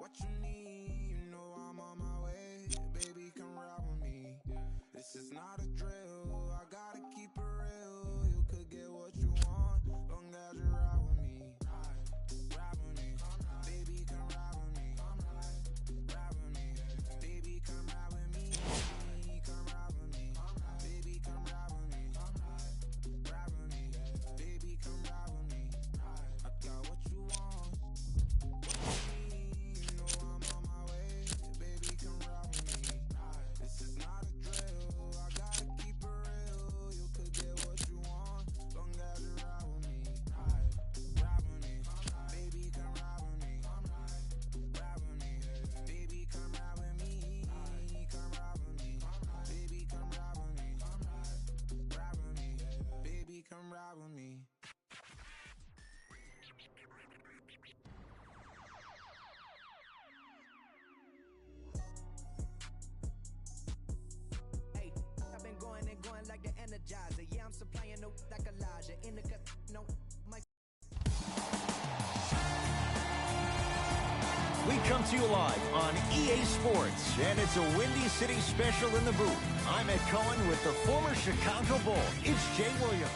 what you need, you know I'm on my way. Baby, come ride with me. This is not a drill, I gotta keep it real. You could get what you want, long as you ride with me. Ride with me, baby, come ride with me. Ride with me, baby, come ride with me. Come ride with me, baby, come ride with me. Ride with me, baby, come ride with me. I got what you want, what you need, you know I'm on my way. Baby, come ride with me. This is not a drill, I gotta keep it real. You could get what you want, long as you ride with me. Ride with me, baby, come ride with me. Ride with me, baby, come ride with me. Come ride with me, baby, come ride with me. Ride with me, baby, come ride with me. Hey, I've been going and going like the Energizer. Yeah, I'm supplying no like Elijah. In the cut, no, my. We come to you live on EA Sports, and it's a Windy City special in the booth. I'm Ed Cohen with the former Chicago Bull. It's Jay Williams.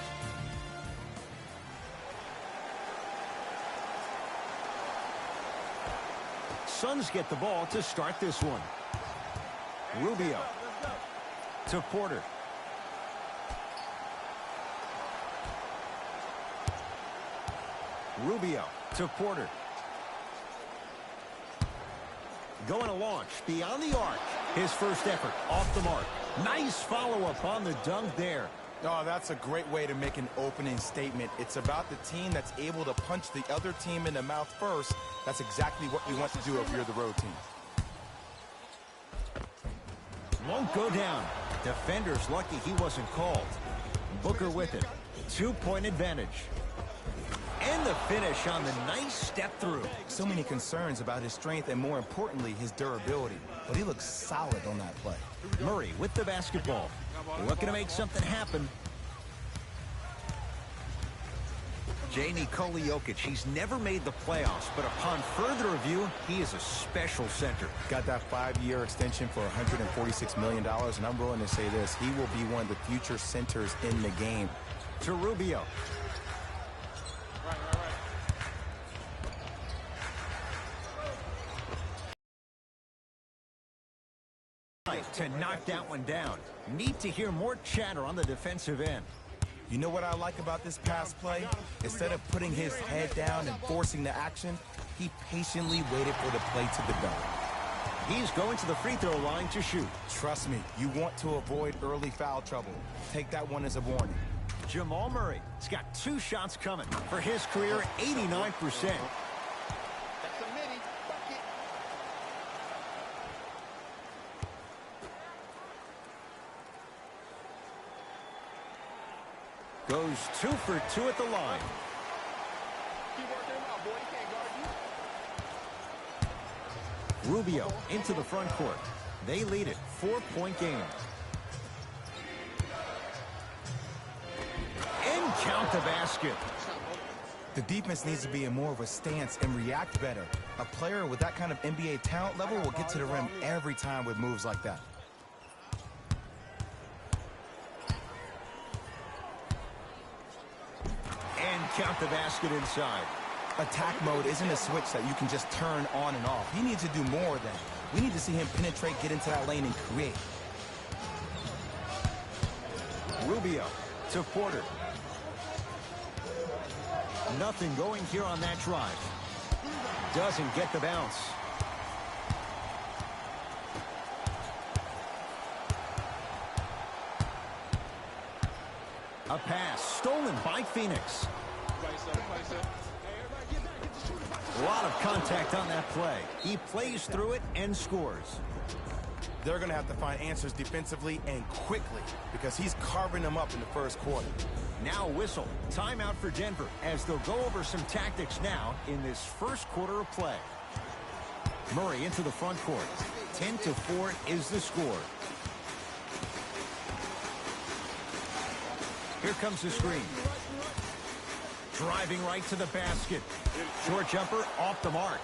Suns get the ball to start this one. Rubio to Porter. Rubio to Porter. Going to launch beyond the arc. His first effort off the mark. Nice follow-up on the dunk there. Oh, that's a great way to make an opening statement. It's about the team that's able to punch the other team in the mouth first. That's exactly what you want to do if you're the road team. Won't go down. Defender's lucky he wasn't called. Booker with it. 2-point advantage. And the finish on the nice step through. So many concerns about his strength and, more importantly, his durability. But he looks solid on that play. Murray with the basketball. Looking to make something happen. J. Nikola Jokic, he's never made the playoffs, but upon further review, he is a special center. Got that 5-year extension for $146 million, and I'm willing to say this. He will be one of the future centers in the game. To Rubio. To knock that one down. Need to hear more chatter on the defensive end. You know what I like about this pass play? Instead of putting his head down and forcing the action, he patiently waited for the play to develop. He's going to the free throw line to shoot. Trust me, you want to avoid early foul trouble. Take that one as a warning. Jamal Murray has got 2 shots coming for his career, 89%. Goes 2 for 2 at the line. Rubio into the front court. They lead it. 4-point game. And count the basket. The defense needs to be in more of a stance and react better. A player with that kind of NBA talent level will get to the rim every time with moves like that. Count the basket inside. Attack mode isn't a switch that you can just turn on and off. He needs to do more than. We need to see him penetrate, get into that lane, and create. Rubio to Porter. Nothing going here on that drive. Doesn't get the bounce. A pass stolen by Phoenix. A lot of contact on that play. He plays through it and scores. They're going to have to find answers defensively and quickly because he's carving them up in the first quarter. Now whistle. Timeout for Denver as they'll go over some tactics now in this first quarter of play. Murray into the front court. 10-4 is the score. Here comes the screen. Driving right to the basket. Short jumper off the mark.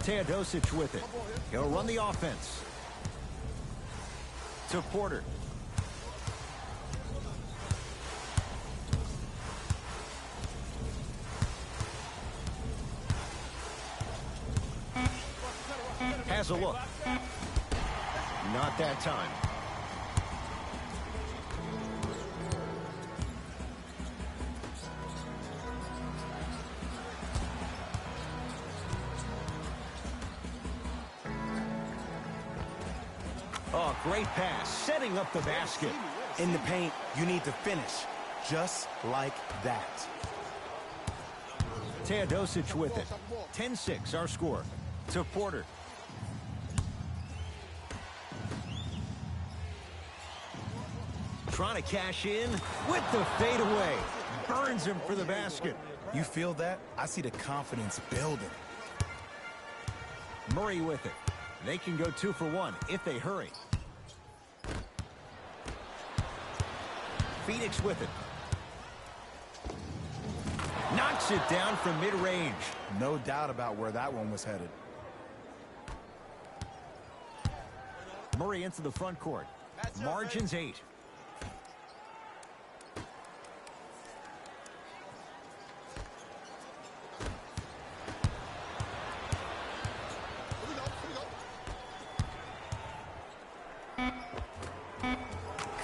Teodosic with it. He'll run the offense. To Porter. Has a look. Not that time. Oh, great pass, setting up the basket. In the paint, you need to finish just like that. Teodosic with it. 10-6, our score. To Porter. Trying to cash in with the fadeaway. Burns him for the basket. You feel that? I see the confidence building. Murray with it. They can go 2 for 1 if they hurry. Phoenix with it. Knocks it down from mid-range. No doubt about where that one was headed. Murray into the front court. Margins 8.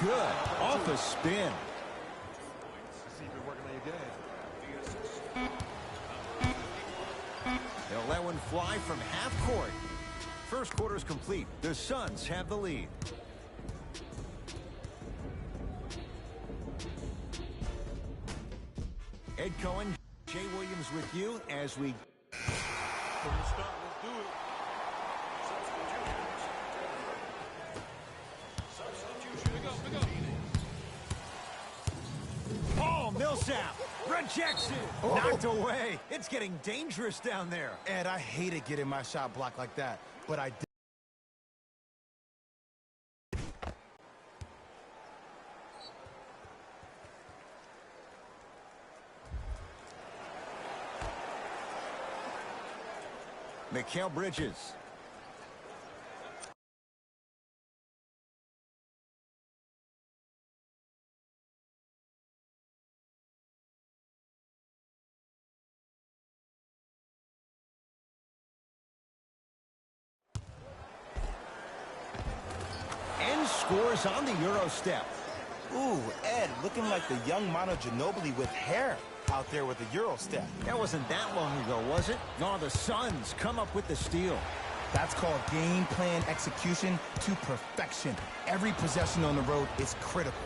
Good. Off a spin. They'll let one fly from half court. First quarter's complete. The Suns have the lead. Ed Cohen, Jay Williams with you as we... Paul Millsap rejects it. Oh. Knocked away. It's getting dangerous down there. Ed, I hated getting my shot blocked like that, but I did. Mikal Bridges. And scores on the Euro step. Ooh, Ed, looking like the young Manu Ginobili with hair out there with the Euro step. That wasn't that long ago, was it? No, the Suns come up with the steal. That's called game plan execution to perfection. Every possession on the road is critical.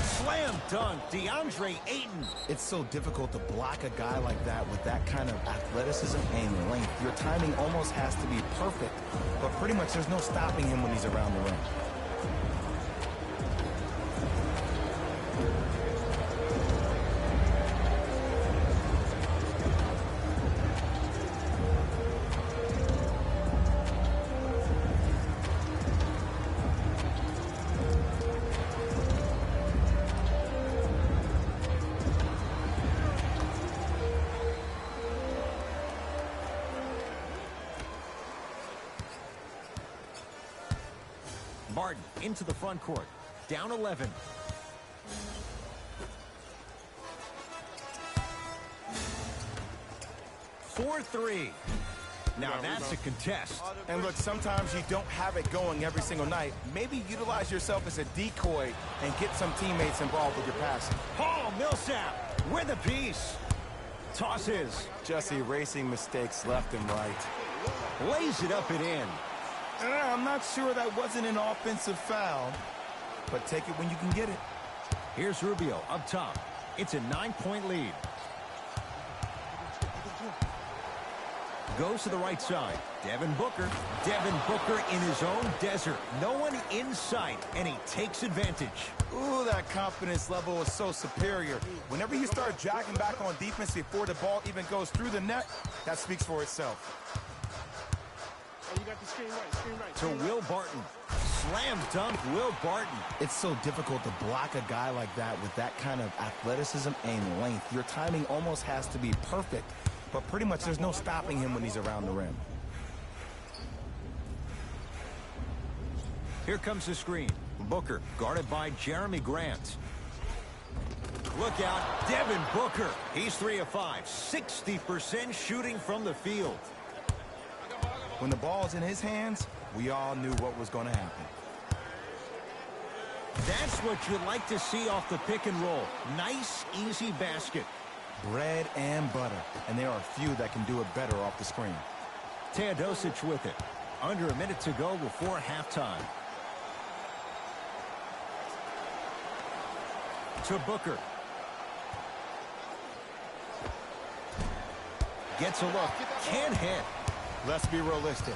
Slam dunk, DeAndre Ayton. It's so difficult to block a guy like that with that kind of athleticism and length. Your timing almost has to be perfect, but pretty much there's no stopping him when he's around the rim. Barton into the front court. Down 11. For 3. Now that's a contest. And look, sometimes you don't have it going every single night. Maybe utilize yourself as a decoy and get some teammates involved with your passing. Paul Millsap with a piece. Tosses. Just erasing mistakes left and right. Lays it up and in. I'm not sure that wasn't an offensive foul, but take it when you can get it. Here's Rubio up top. It's a 9-point lead. Goes to the right side. Devin Booker. Devin Booker in his own desert. No one in sight, and he takes advantage. Ooh, that confidence level is so superior. Whenever you start jogging back on defense before the ball even goes through the net, that speaks for itself. You got the screen right. To Will Barton. Slam dunk, Will Barton. It's so difficult to block a guy like that with that kind of athleticism and length. Your timing almost has to be perfect, but pretty much there's no stopping him when he's around the rim. Here comes the screen. Booker guarded by Jeremy Grant. Look out, Devin Booker. He's 3 of 5, 60% shooting from the field. When the ball's in his hands, we all knew what was going to happen. That's what you'd like to see off the pick and roll. Nice, easy basket. Bread and butter, and there are few that can do it better off the screen. Teodosic with it. Under a minute to go before halftime. To Booker. Gets a look. Can't hit. Let's be realistic.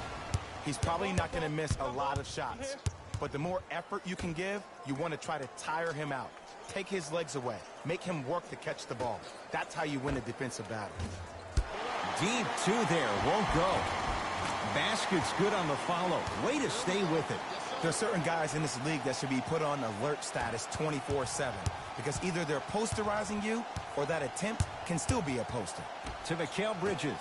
He's probably not going to miss a lot of shots. But the more effort you can give, you want to try to tire him out. Take his legs away. Make him work to catch the ball. That's how you win a defensive battle. Deep two there. Won't go. Basket's good on the follow. Way to stay with it. There are certain guys in this league that should be put on alert status 24/7. Because either they're posterizing you or that attempt can still be a poster. To Mikal Bridges.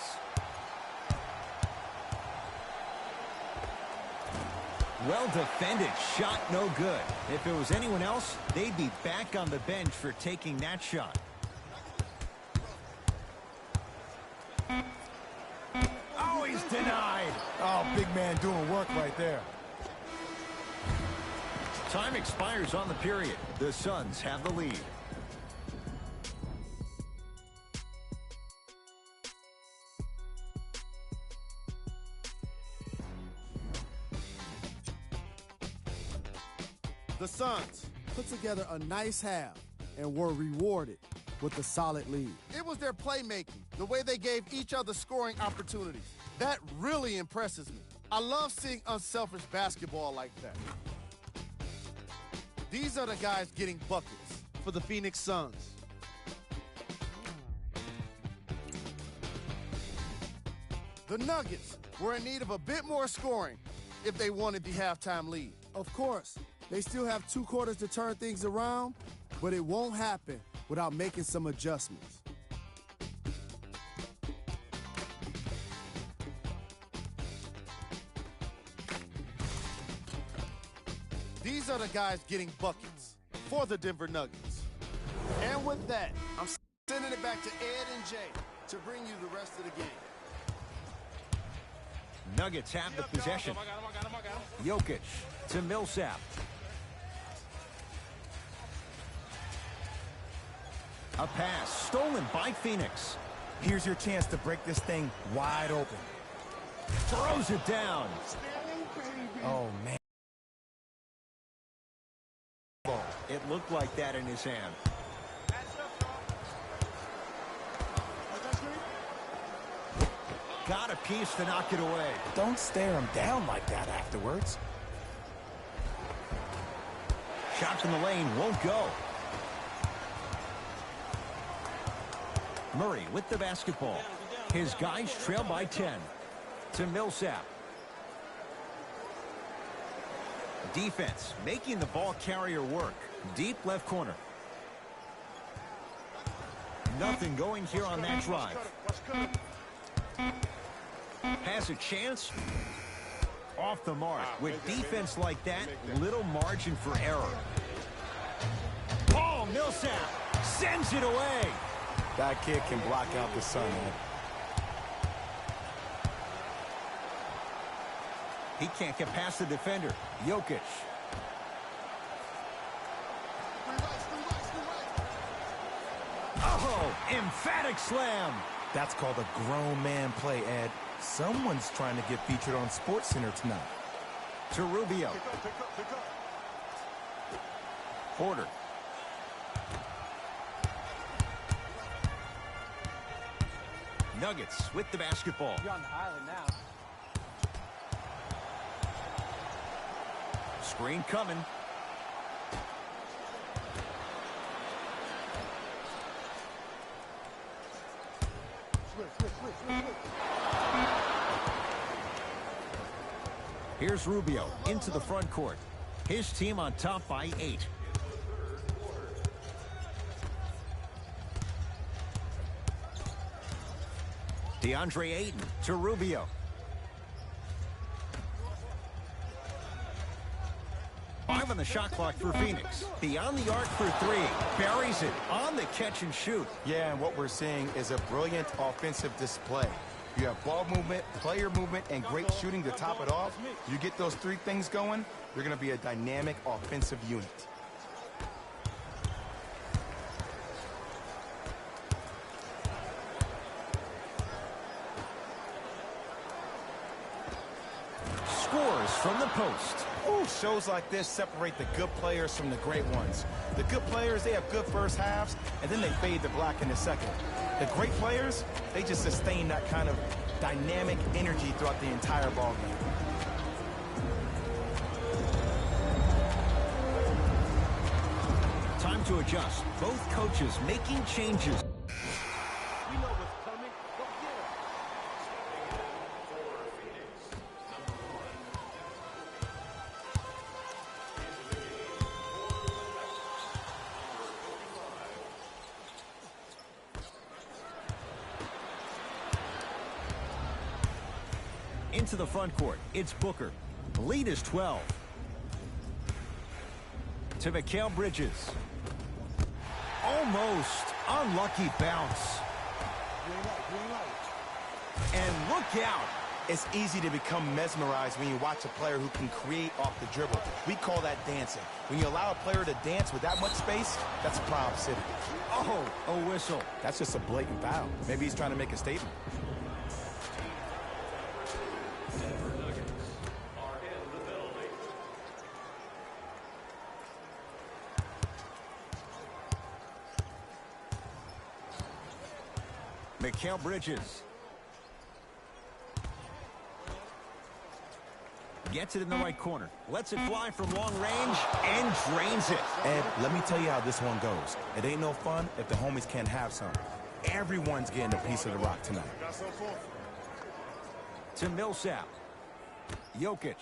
Well defended. Shot no good. If it was anyone else, they'd be back on the bench for taking that shot. Oh, he's denied. Oh, big man doing work right there. Time expires on the period. The Suns have the lead. The Suns put together a nice half and were rewarded with a solid lead. It was their playmaking, the way they gave each other scoring opportunities. That really impresses me. I love seeing unselfish basketball like that. These are the guys getting buckets for the Phoenix Suns. The Nuggets were in need of a bit more scoring if they wanted the halftime lead. Of course, they still have 2 quarters to turn things around, but it won't happen without making some adjustments. These are the guys getting buckets for the Denver Nuggets. And with that, I'm sending it back to Ed and Jay to bring you the rest of the game. Nuggets have the possession. Jokic to Millsap. A pass stolen by Phoenix. Here's your chance to break this thing wide open. Throws it down. Oh, man. It looked like that in his hand. Got a piece to knock it away. Don't stare him down like that afterwards. Shot from the lane won't go. Murray with the basketball. His guys trail by 10. To Millsap. Defense making the ball carrier work. Deep left corner. Nothing going here on that drive. Has a chance. Off the mark. With defense like that, little margin for error. Paul Millsap sends it away. That kid can block out the sun, man. He can't get past the defender. Jokic. Oh, emphatic slam. That's called a grown man play, Ed. Someone's trying to get featured on SportsCenter tonight. To Rubio. Porter. Nuggets with the basketball. You're on the island now. Screen coming. Here's Rubio into the front court. His team on top by 8. DeAndre Ayton to Rubio. Five on the shot clock for Phoenix. Beyond the arc for three. Buries it on the catch and shoot. Yeah, and what we're seeing is a brilliant offensive display. You have ball movement, player movement, and great shooting to top it off. You get those three things going, you're going to be a dynamic offensive unit. Scores from the post. Ooh, shows like this separate the good players from the great ones. The good players, they have good first halves, and then they fade to black in the second. The great players, they just sustain that kind of dynamic energy throughout the entire ball game. Time to adjust. Both coaches making changes. We know what's coming. Go get him. Into the front court, it's Booker. The lead is 12. To Mikal Bridges. Almost unlucky bounce. And look out. It's easy to become mesmerized when you watch a player who can create off the dribble. We call that dancing. When you allow a player to dance with that much space, that's Prob City. Oh, a whistle. That's just a blatant foul. Maybe he's trying to make a statement. Mikal Bridges. Gets it in the right corner. Lets it fly from long range and drains it. Ed, let me tell you how this one goes. It ain't no fun if the homies can't have some. Everyone's getting a piece of the rock tonight. To Millsap. Jokic.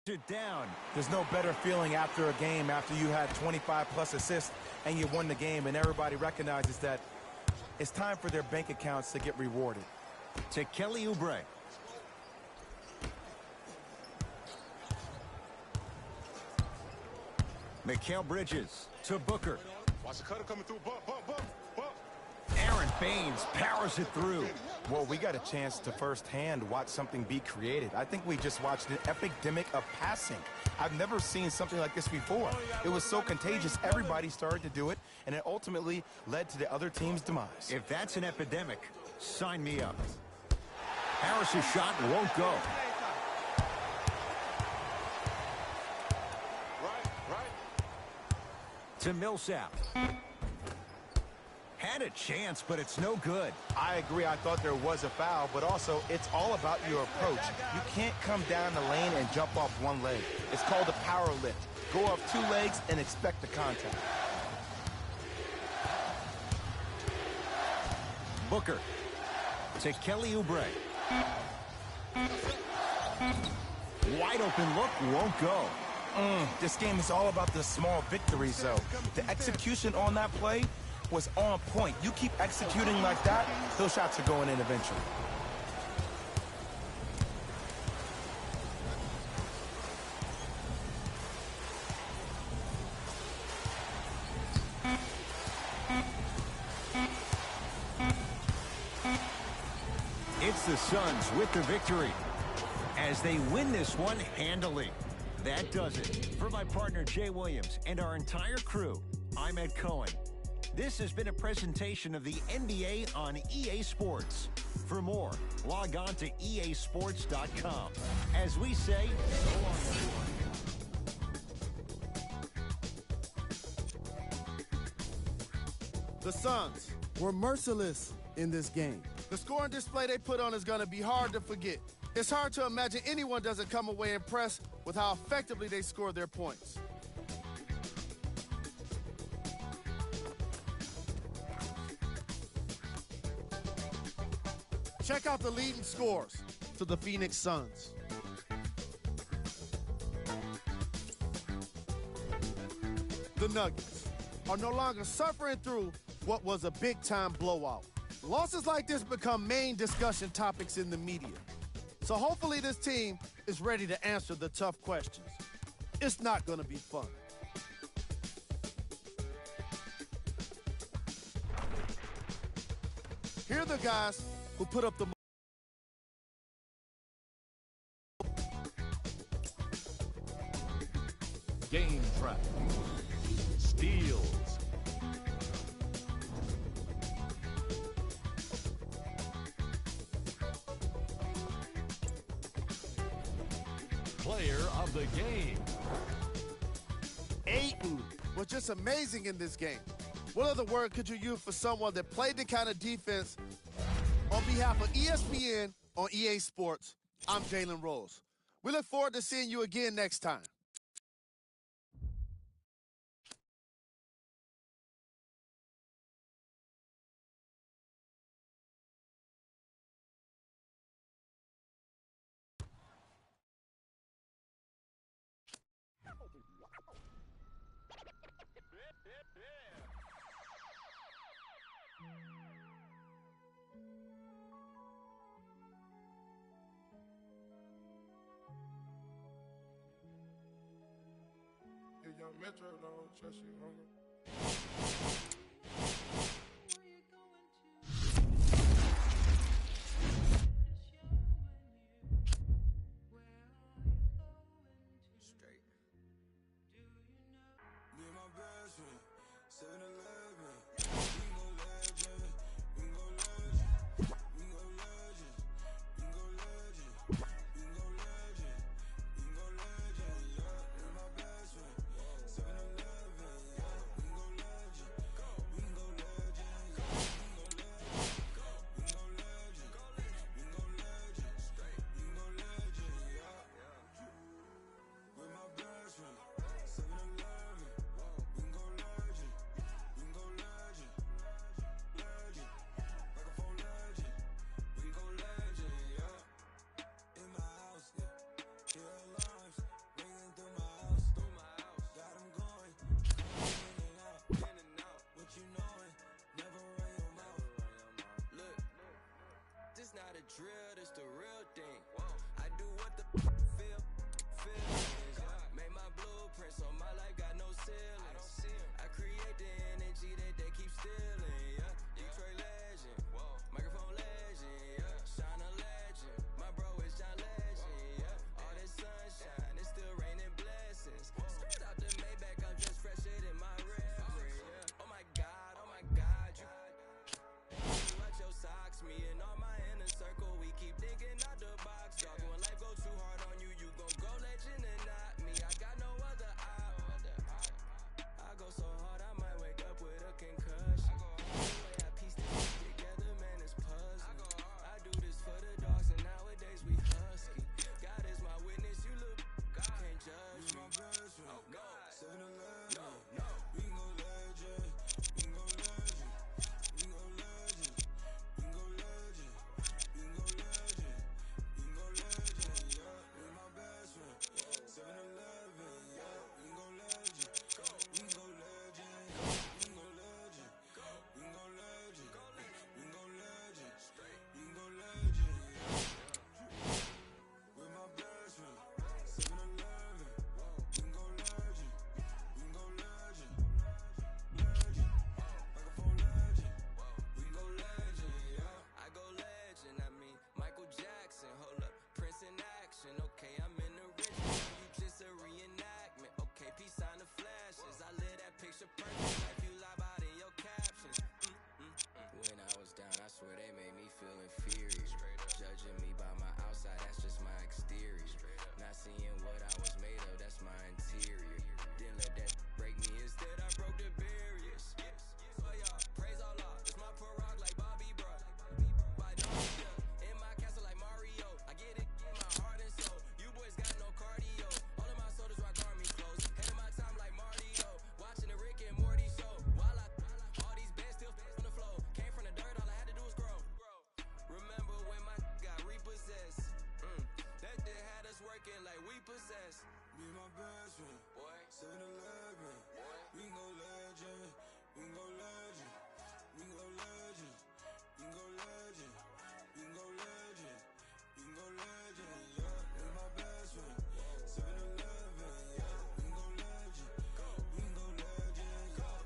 it down. There's no better feeling after a game after you had 25-plus assists and you won the game, and everybody recognizes that it's time for their bank accounts to get rewarded. To Kelly Oubre. Mikal Bridges to Booker. Watch the cutter coming through. Bump, bump, bump, bump. Aaron Baines powers it through. Well, we got a chance to firsthand watch something be created. I think we just watched an epidemic of passing. I've never seen something like this before. It was so contagious, everybody started to do it, and it ultimately led to the other team's demise. If that's an epidemic, sign me up. Harris's shot won't go. To Millsap. Had a chance, but it's no good. I agree. I thought there was a foul, but also it's all about your approach. You can't come down the lane and jump off one leg. It's called a power lift. Go off two legs and expect the contact. Booker to Kelly Oubre. Wide open look, won't go. This game is all about the small victories, though. The execution on that play was on point. You keep executing like that, those shots are going in eventually. It's the Suns with the victory as they win this one handily. That does it. For my partner, Jay Williams, and our entire crew, I'm Ed Cohen. This has been a presentation of the NBA on EA Sports. For more, log on to easports.com. As we say, so long, everyone. The Suns were merciless in this game. The scoring display they put on is going to be hard to forget. It's hard to imagine anyone doesn't come away impressed with how effectively they score their points. Check out the leading scores to the Phoenix Suns. The Nuggets are no longer suffering through what was a big-time blowout. Losses like this become main discussion topics in the media. So hopefully this team is ready to answer the tough questions. It's not going to be fun. Here are the guys who put up the game trap, steals, player of the game. Ayton was just amazing in this game. What other word could you use for someone that played the kind of defense? On behalf of ESPN on EA Sports, I'm Jalen Rose. We look forward to seeing you again next time. Young Metro don't trust you, homie. Straight. Me and my best friend, 7-Eleven. Bingo legend, bingo legend, bingo legend, bingo legend, bingo legend, bingo legend. Yeah, me and my best friend, 7-Eleven. Yeah, repossessed. Me and my best friend, boy. 7-Eleven, boy. We can go legend. We can go legend. We can go legend. We can go legend. We can go legend. We can go legend. Yeah, me and my best friend. 7-Eleven, yeah. We can go legend. We can go legend. Yeah.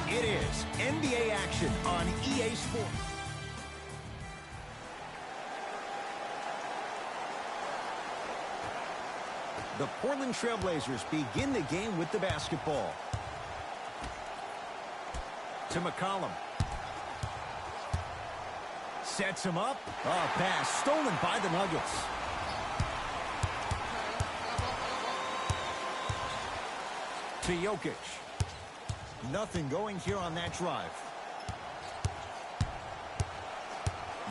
It is NBA action on EA Sports. The Portland Trail Blazers begin the game with the basketball. To McCollum. Sets him up. Oh, pass stolen by the Nuggets. To Jokic. Nothing going here on that drive.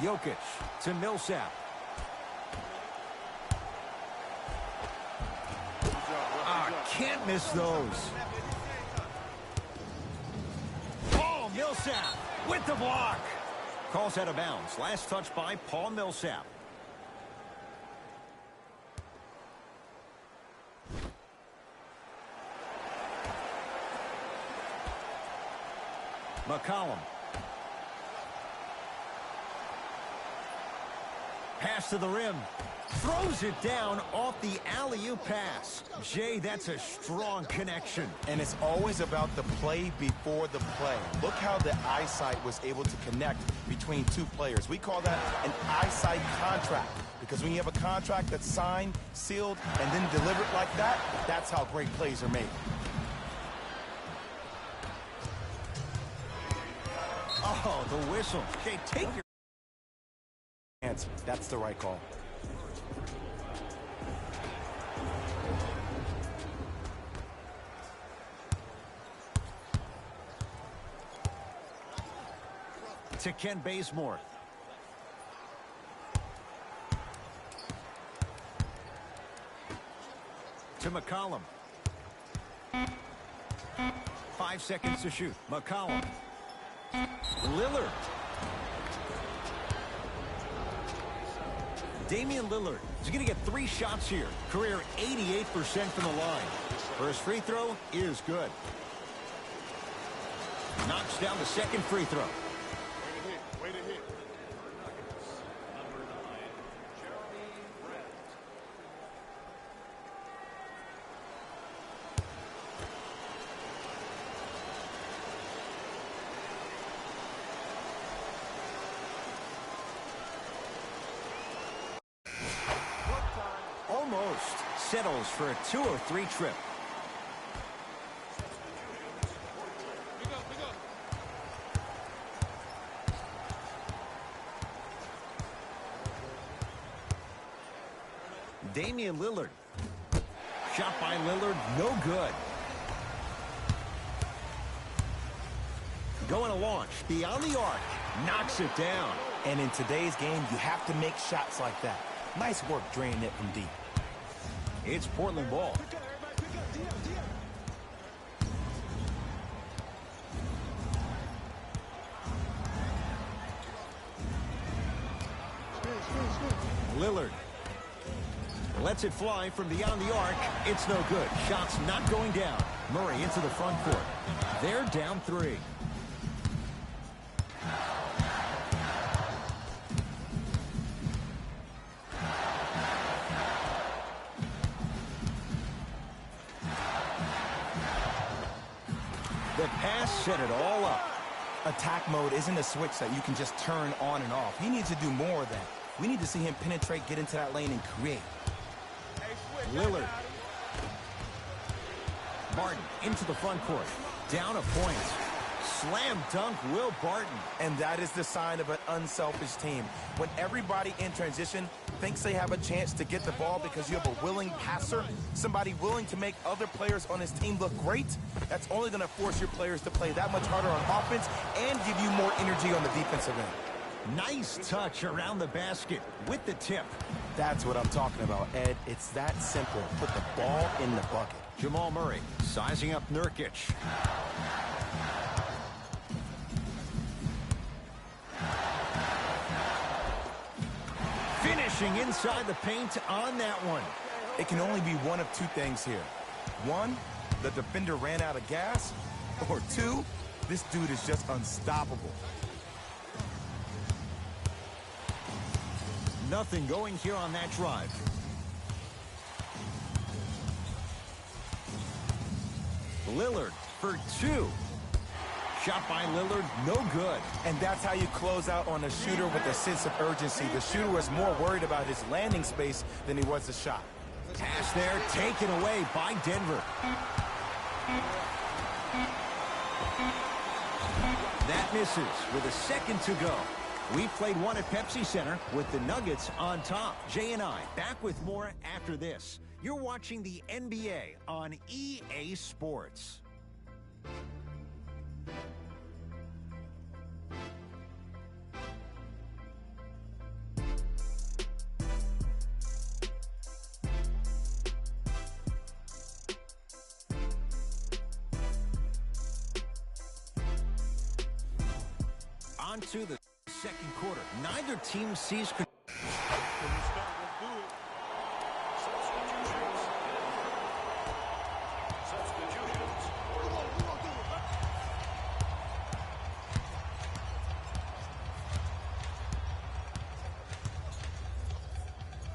Jokic to Millsap. Can't miss those. Paul Millsap with the block. Calls out of bounds. Last touch by Paul Millsap. McCollum. Pass to the rim. Throws it down off the alley-oop pass. Jay, that's a strong connection. And it's always about the play before the play. Look how the eyesight was able to connect between two players. We call that an eyesight contract, because when you have a contract that's signed, sealed, and then delivered like that, that's how great plays are made. Oh, the whistle. Jay, take your hands. That's the right call. to Ken Bazemore. To McCollum. 5 seconds to shoot. McCollum. Lillard. Damian Lillard is going to get 3 shots here. Career 88% from the line. First free throw is good. Knocks down the second free throw. Way to hit. Almost settles for a 2-3 trip. Damian Lillard. Shot by Lillard, no good. Going to launch beyond the arc. Knocks it down. And in today's game, you have to make shots like that. Nice work draining it from deep. It's Portland ball. Lillard lets it fly from beyond the arc. It's no good. Shots not going down. Murray into the front court. They're down 3. The pass set it all up. Attack mode isn't a switch that you can just turn on and off. He needs to do more of that. We need to see him penetrate, get into that lane, and create. Lillard. Barton into the front court. Down a point. Slam dunk Will Barton. And that is the sign of an unselfish team. When everybody in transition thinks they have a chance to get the ball because you have a willing passer, somebody willing to make other players on his team look great, that's only going to force your players to play that much harder on offense and give you more energy on the defensive end. Nice touch around the basket with the tip. That's what I'm talking about, Ed. It's that simple. Put the ball in the bucket. Jamal Murray sizing up Nurkic. Finishing inside the paint on that one. It can only be one of two things here. One, the defender ran out of gas. Or two, this dude is just unstoppable. Nothing going here on that drive. Lillard for two. Shot by Lillard, no good. And that's how you close out on a shooter with a sense of urgency. The shooter was more worried about his landing space than he was the shot. Pass there, taken away by Denver. That misses with a second to go. We played one at Pepsi Center with the Nuggets on top. Jay and I back with more after this. You're watching the NBA on EA Sports. On to the second quarter. Neither team sees control.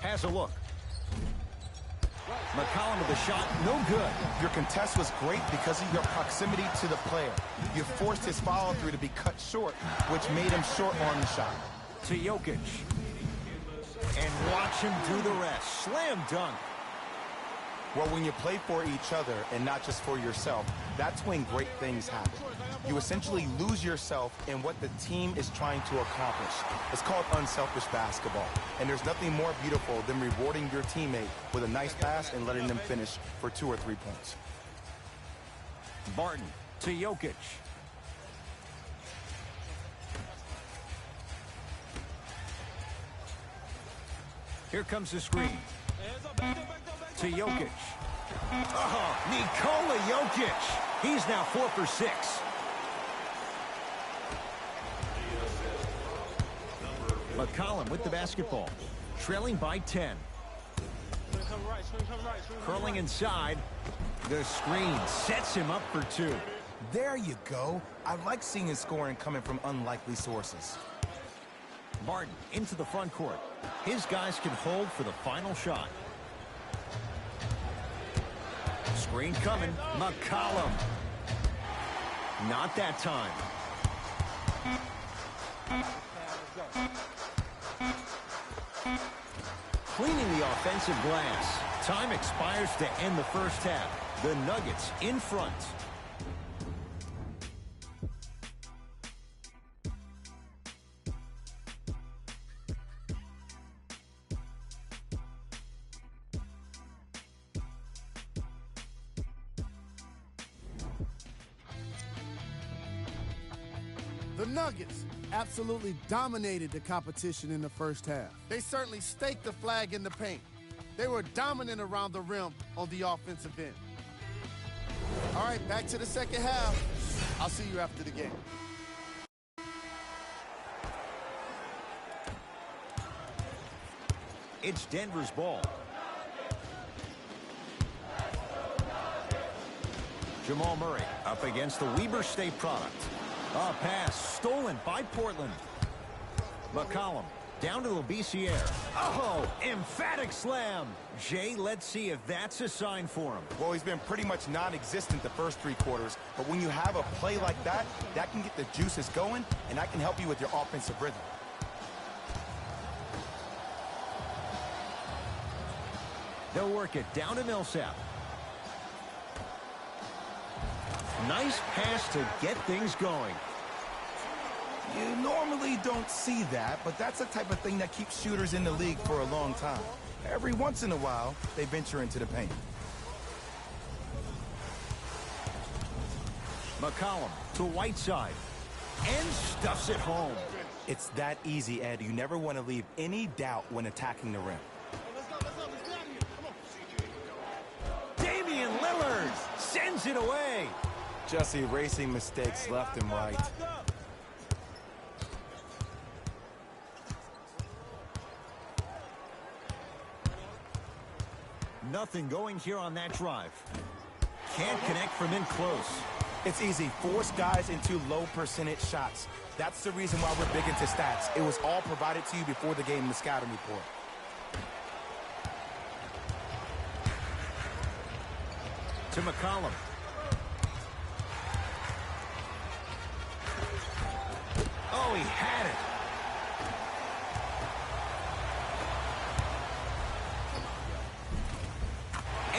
Has a look. McCollum with the shot, no good. Your contest was great because of your proximity to the player. You forced his follow-through to be cut short, which made him short on the shot. To Jokic. And watch him do the rest. Slam dunk. Well, when you play for each other and not just for yourself, that's when great things happen. You essentially lose yourself in what the team is trying to accomplish. It's called unselfish basketball. And there's nothing more beautiful than rewarding your teammate with a nice pass and letting them finish for 2 or 3 points. Barton to Jokic. Here comes the screen. To Jokic. Oh, Nikola Jokic. He's now 4 for 6. McCollum with the basketball. Trailing by 10. Curling inside. The screen sets him up for 2. There you go. I like seeing his scoring coming from unlikely sources. Barton into the front court. His guys can hold for the final shot. Screen coming. McCollum. Not that time. Cleaning the offensive glass. Time expires to end the first half. The Nuggets in front. The Nuggets absolutely dominated the competition in the first half. They certainly staked the flag in the paint. They were dominant around the rim on the offensive end. All right, back to the second half. I'll see you after the game. It's Denver's ball. Jamal Murray up against the Weber State product. A pass stolen by Portland. McCollum down to Labissiere. Oh, emphatic slam. Jay, let's see if that's a sign for him. Well, he's been pretty much non-existent the first 3 quarters, but when you have a play like that, that can get the juices going, and that can help you with your offensive rhythm. They'll work it down to Millsap. Nice pass to get things going. You normally don't see that, but that's the type of thing that keeps shooters in the league for a long time. Every once in a while, they venture into the paint. McCollum to Whiteside. And stuffs it home. It's that easy, Ed. You never want to leave any doubt when attacking the rim. Damian Lillard sends it away. Just erasing mistakes left and right. Nothing going here on that drive. Can't connect from in close. It's easy. Force guys into low percentage shots. That's the reason why we're big into stats. It was all provided to you before the game in the scouting report. To McCollum. Oh, he had it.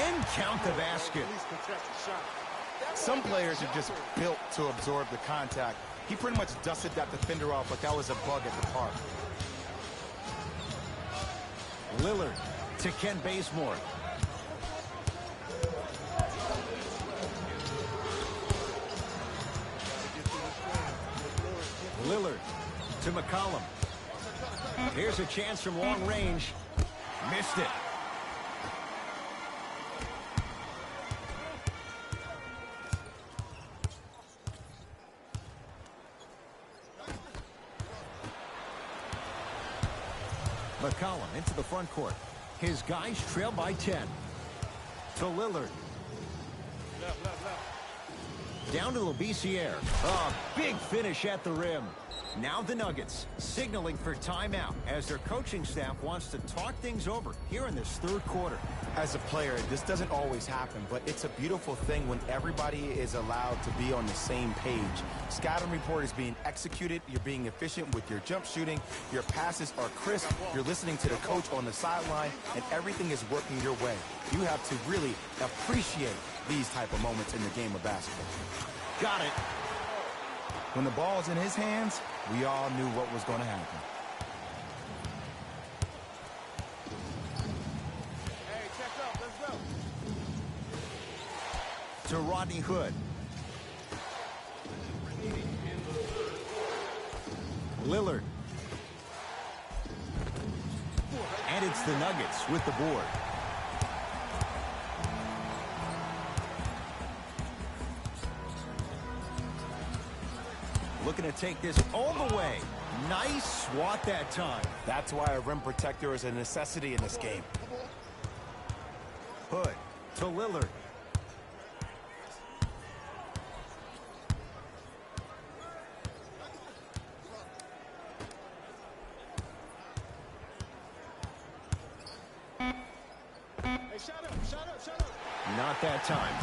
And count the basket. Some players are just built to absorb the contact. He pretty much dusted that defender off like that was a bug at the park. Lillard to Ken Bazemore. Lillard to McCollum. Here's a chance from long range. Missed it. McCollum into the front court. His guys trail by 10. To Lillard. Down to Labissiere. A big finish at the rim. Now the Nuggets signaling for timeout as their coaching staff wants to talk things over here in this third quarter. As a player, this doesn't always happen, but it's a beautiful thing when everybody is allowed to be on the same page. Scouting report is being executed. You're being efficient with your jump shooting. Your passes are crisp. You're listening to the coach on the sideline, and everything is working your way. You have to really appreciate these type of moments in the game of basketball. Got it. When the ball's in his hands, we all knew what was going to happen. Hey, check up. Let's go. To Rodney Hood. Lillard. And it's the Nuggets with the board. Looking to take this all the way. Nice swat that time. That's why a rim protector is a necessity in this game. Hood to Lillard. Hey, shut up, shut up, shut up. Not that time.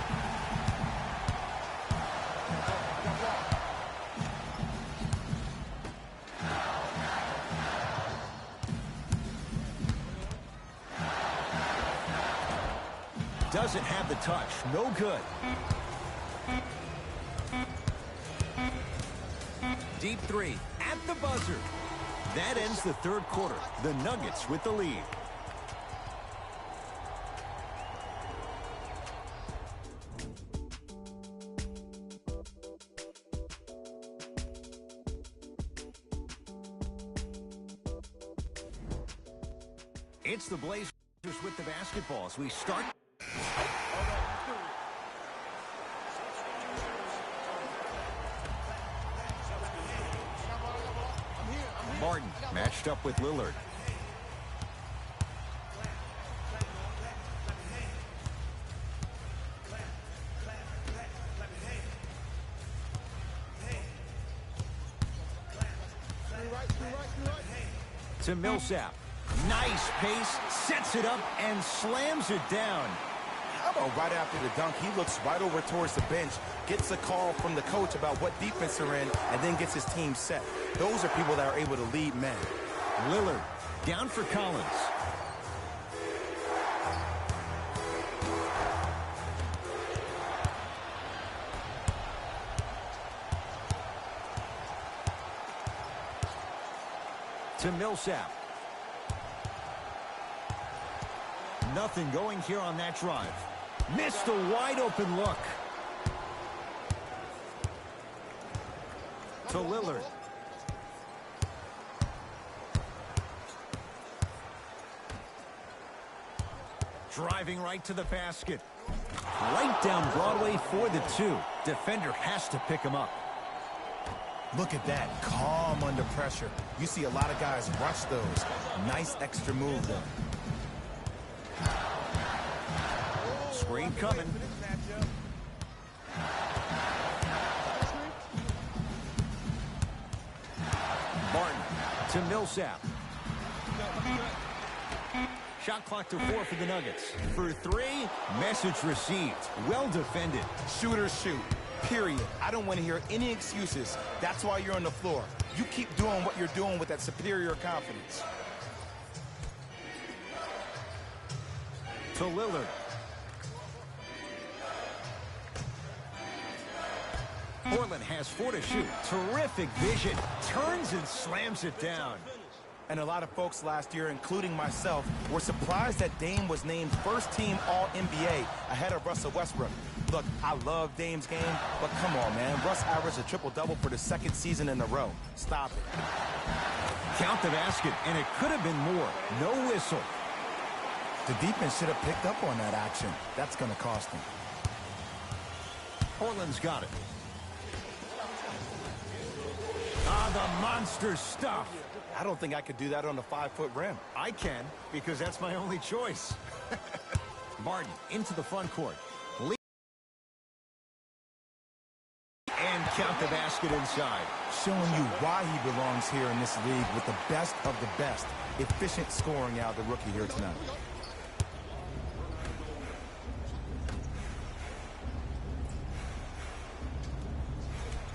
Doesn't have the touch. No good. Deep three at the buzzer. That ends the third quarter. The Nuggets with the lead. It's the Blazers with the basketball as we start. Martin matched up with Lillard. To Millsap. Nice pace, sets it up, and slams it down. How about right after the dunk, he looks right over towards the bench, gets a call from the coach about what defense they're in, and then gets his team set. Those are people that are able to lead men. Lillard down for Collins. To Millsap. Nothing going here on that drive. Missed a wide open look. To Lillard. Driving right to the basket. Right down Broadway for the two. Defender has to pick him up. Look at that, calm under pressure. You see a lot of guys rush those. Nice extra move, though. Screen coming. Barton to Millsap. Shot clock to 4 for the Nuggets. For 3, message received. Well defended. Shooters shoot. Period. I don't want to hear any excuses. That's why you're on the floor. You keep doing what you're doing with that superior confidence. To Lillard. Portland has 4 to shoot. Terrific vision. Turns and slams it down. And a lot of folks last year, including myself, were surprised that Dame was named first-team All-NBA ahead of Russell Westbrook. Look, I love Dame's game, but come on, man. Russ averaged a triple-double for the 2nd season in a row. Stop it. Count the basket, and it could have been more. No whistle. The defense should have picked up on that action. That's going to cost them. Portland's got it. Ah, the monster stuff. I don't think I could do that on a 5-foot rim. I can, because that's my only choice. Barton into the front court. And count the basket inside. Showing you why he belongs here in this league with the best of the best. Efficient scoring out of the rookie here tonight.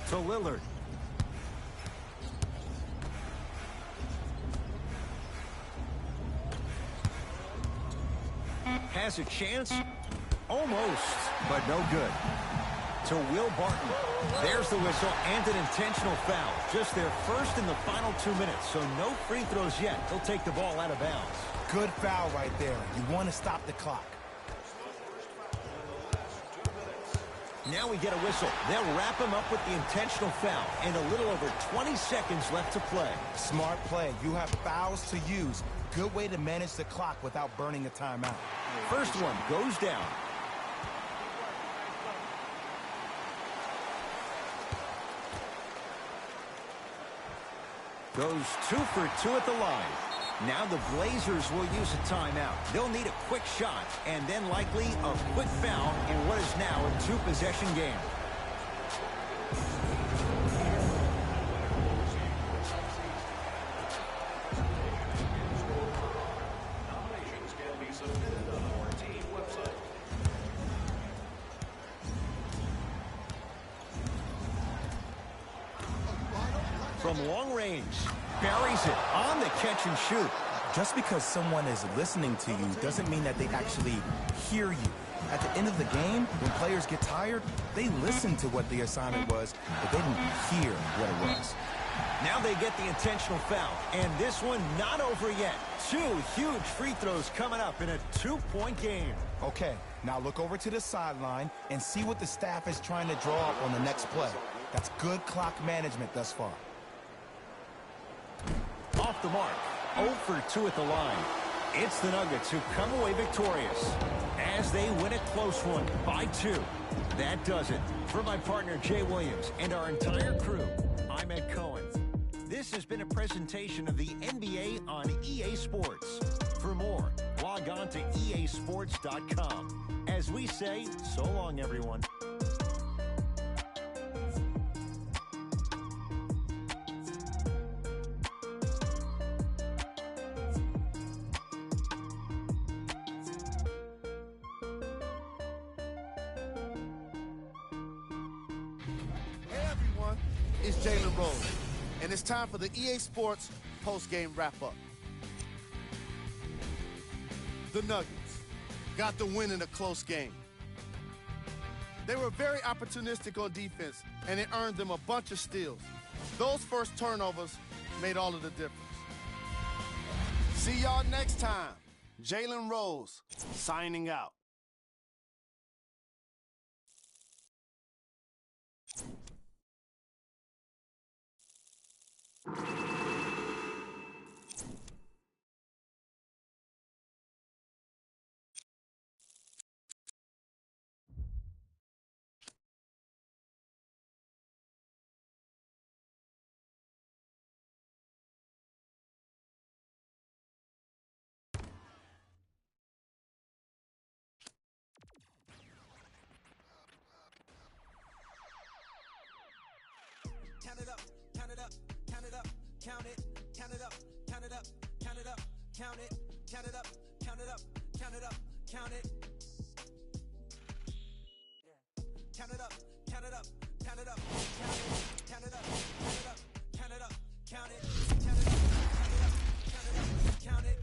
To Lillard. Has a chance? Almost, but no good. To Will Barton. There's the whistle and an intentional foul. Just their first in the final 2 minutes, so no free throws yet. He'll take the ball out of bounds. Good foul right there. You want to stop the clock. Now we get a whistle. They'll wrap him up with the intentional foul and a little over 20 seconds left to play. Smart play. You have fouls to use. Good way to manage the clock without burning a timeout. First one goes down. Goes 2 for 2 at the line. Now the Blazers will use a timeout. They'll need a quick shot and then likely a quick foul in what is now a 2-possession game. From long range, buries it on the catch and shoot. Just because someone is listening to you doesn't mean that they actually hear you. At the end of the game, when players get tired, they listen to what the assignment was, but they didn't hear what it was. Now they get the intentional foul, and this one not over yet. 2 huge free throws coming up in a 2-point game. Okay, now look over to the sideline and see what the staff is trying to draw up on the next play. That's good clock management thus far. Off the mark, 0 for 2 at the line. It's the Nuggets who come away victorious as they win a close one by 2. That does it. For my partner Jay Williams and our entire crew, I'm Ed Cohen. This has been a presentation of the NBA on EA Sports. For more, log on to easports.com. As we say, so long, everyone. It's Jalen Rose, and it's time for the EA Sports post-game wrap-up. The Nuggets got the win in a close game. They were very opportunistic on defense, and it earned them a bunch of steals. Those first turnovers made all of the difference. See y'all next time. Jalen Rose signing out. count it up, count it up, count it up, count it up, count it up, count it up, count it. Count it up, count it up, count it up, count it up, count it up, count it up, count it, count it up, count it up, count it.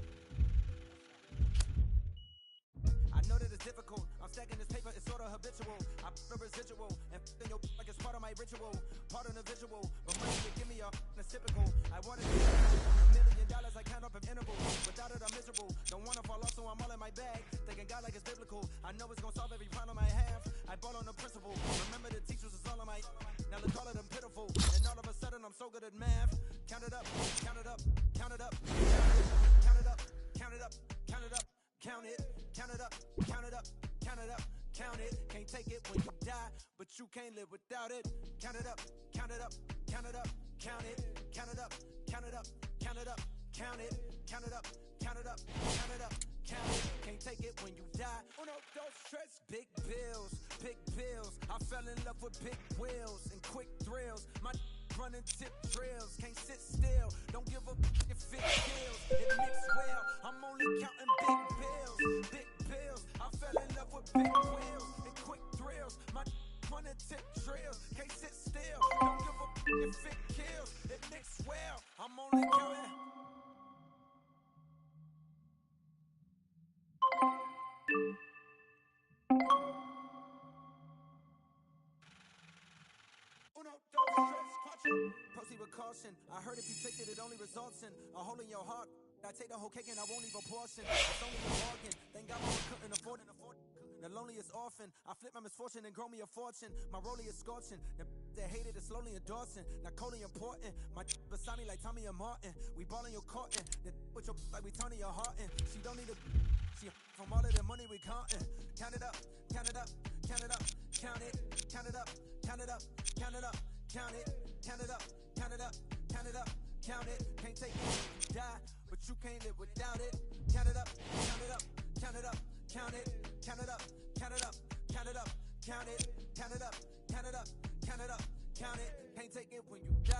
I know that it's difficult. I'm stacking this paper, it's sort of habitual. I put a residual and f***ing your like it's part of my ritual, part of the visual. But money to give me it's typical. I want it $1 million, I count up in intervals. Without it, I'm miserable. Don't wanna fall off, so I'm all in my bag. Thinking God like it's biblical. I know it's gonna solve every problem I have. I bought on the principle. Remember the teachers is all on my. Now look all of them pitiful. And all of a sudden I'm so good at math. Count it up, count it up, count it up, count it up, count it up, count it up, count it, count it up, count it up, count it up, count it. Can't take it when you die, but you can't live without it. Count it up, count it up, count it up, count it, count it up, count it up, count it up, count it, count it up, count it up, count it up, count it. Can't take it when you die. Uno, dos, tres. Big bills, big bills. I fell in love with big wheels and quick thrills. My running tip drills, can't sit still. Don't give a if it kills. It mixed well. I'm only counting big bills, big bills. I fell in love with big wheels and quick thrills. My running tip drills, can't sit still. Don't give a if it kills. It mixed well. I'm only counting. Proceed with caution. I heard if you take it, it only results in a hole in your heart. I take the whole cake and I won't leave a portion. It's only a bargain. Thank God I couldn't afford it. The loneliest orphan. I flip my misfortune and grow me a fortune. My rollie is scorching. The hated is slowly endorsing. Not coldly important. My beside me like Tommy and Martin. We ballin' your courtin'. With your like we Tony your heartin'. She don't need a. She from all of the money we countin'. Count it up, count it up, count it up, count it, count it up, count it up, count it up, count it, count it up, count it up, count it up, count it. Can't take it when you die, but you can't live without it. Count it up, count it up, count it up, count it, count it up, count it up, count it up, count it, count it up, count it up, count it up, count it. Can't take it when you die.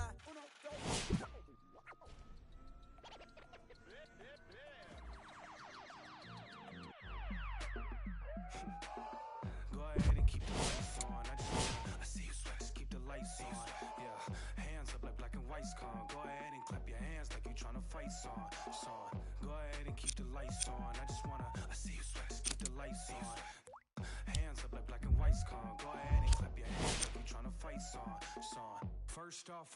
Go ahead and keep the lights on. I see you sweat, just keep the lights on. Yeah, hands up like black and white's con. Go ahead and clap your hands like you tryna fight song. Go ahead and keep the lights on. I see you sweat, just keep the lights on. Hands up like black and white's con. Go ahead and clap your hands like you tryna fight song. First off,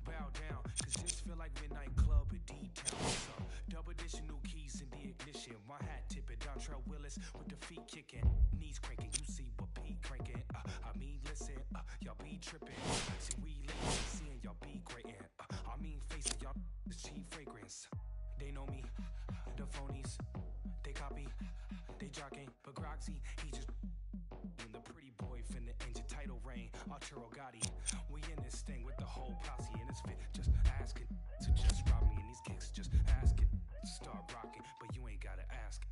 bow down, cause this feel like midnight club at D-Town. Double dishing new keys in the ignition. My hat tipping, Dontrell Willis with the feet kicking, knees cranking. You see what Pete cranking. I mean, listen, y'all be tripping. See, we late, seeing y'all be grating. I mean, facing y'all is cheap fragrance. They know me, the phonies, they copy, they jocking. But Groxy, he just and the pretty boy finna end your title reign. Arturo Gotti, we in this thing with the whole posse in his fit. Just asking to just rob me in these kicks. Just asking to start rocking, but you ain't gotta ask.